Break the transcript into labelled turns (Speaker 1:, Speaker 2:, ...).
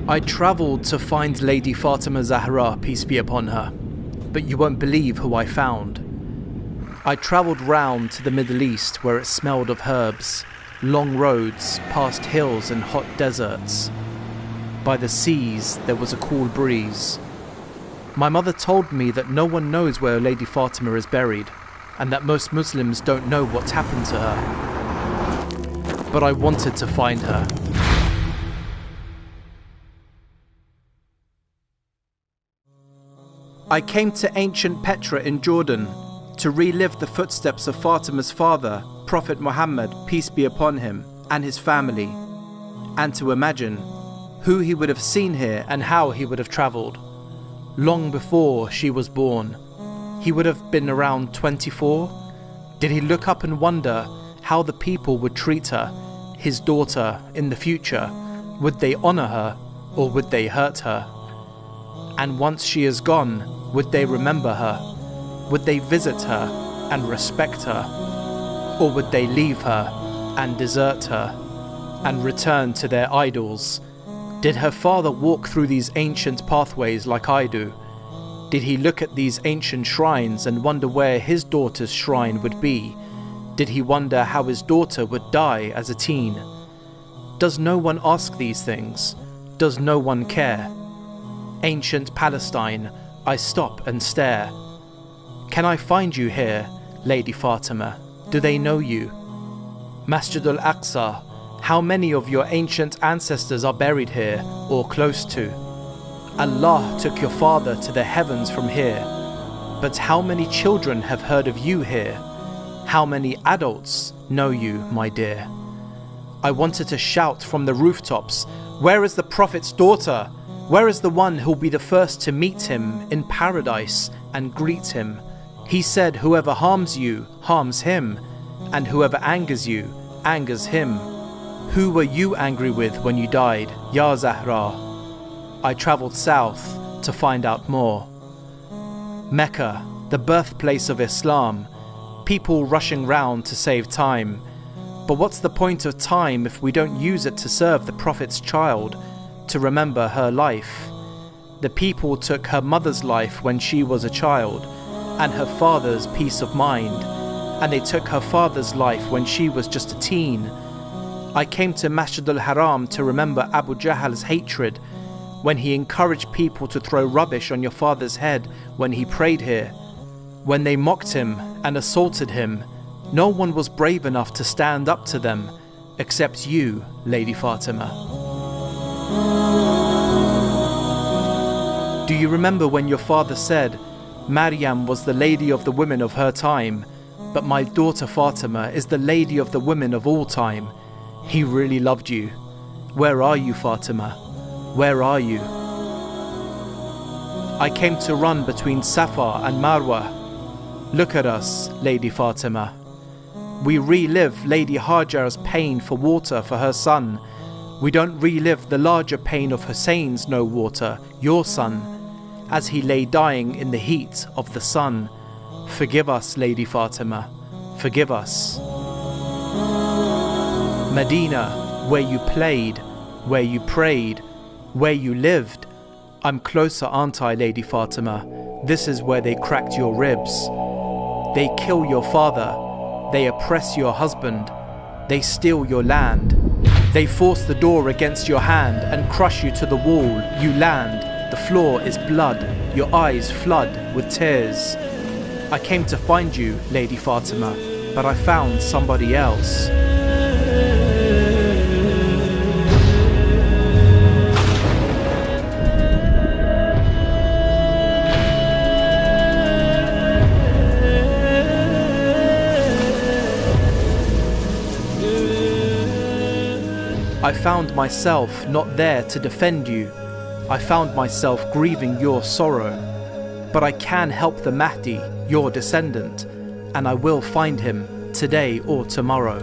Speaker 1: I travelled to find Lady Fatima Zahra, peace be upon her, but you won't believe who I found. I travelled round to the Middle East where it smelled of herbs, long roads, past hills and hot deserts. By the seas there was a cool breeze. My mother told me that no one knows where Lady Fatima is buried, and that most Muslims don't know what's happened to her. But I wanted to find her. I came to ancient Petra in Jordan to relive the footsteps of Fatima's father, Prophet Muhammad, peace be upon him, and his family, and to imagine who he would have seen here and how he would have travelled. Long before she was born, he would have been around 24. Did he look up and wonder how the people would treat her, his daughter, in the future? Would they honour her or would they hurt her? And once she is gone, would they remember her? Would they visit her and respect her? Or would they leave her and desert her and return to their idols? Did her father walk through these ancient pathways like I do? Did he look at these ancient shrines and wonder where his daughter's shrine would be? Did he wonder how his daughter would die as a teen? Does no one ask these things? Does no one care? Ancient Palestine, I stop and stare. Can I find you here, Lady Fatima? Do they know you? Masjid al-Aqsa, how many of your ancient ancestors are buried here or close to? Allah took your father to the heavens from here, but how many children have heard of you here? How many adults know you, my dear? I wanted to shout from the rooftops, where is the Prophet's daughter? Where is the one who'll be the first to meet him in paradise and greet him? He said, whoever harms you, harms him, and whoever angers you, angers him. Who were you angry with when you died, Ya Zahra? I travelled south to find out more. Mecca, the birthplace of Islam, people rushing round to save time. But what's the point of time if we don't use it to serve the Prophet's child, to remember her life? The people took her mother's life when she was a child, and her father's peace of mind, and they took her father's life when she was just a teen. I came to Masjid al-Haram to remember Abu Jahl's hatred when he encouraged people to throw rubbish on your father's head when he prayed here. When they mocked him and assaulted him, no one was brave enough to stand up to them except you, Lady Fatima. Do you remember when your father said, Maryam was the lady of the women of her time, but my daughter Fatima is the lady of the women of all time? He really loved you. Where are you, Fatima? Where are you? I came to run between Safa and Marwa. Look at us, Lady Fatima. We relive Lady Hajar's pain for water for her son. We don't relive the larger pain of Hussein's no water, your son, as he lay dying in the heat of the sun. Forgive us, Lady Fatima. Forgive us. Medina, where you played, where you prayed, where you lived. I'm closer, aren't I, Lady Fatima? This is where they cracked your ribs. They kill your father. They oppress your husband. They steal your land. They force the door against your hand and crush you to the wall. You land. The floor is blood. Your eyes flood with tears. I came to find you, Lady Fatima, but I found somebody else. I found myself not there to defend you. I found myself grieving your sorrow. But I can help the Mahdi, your descendant, and I will find him today or tomorrow.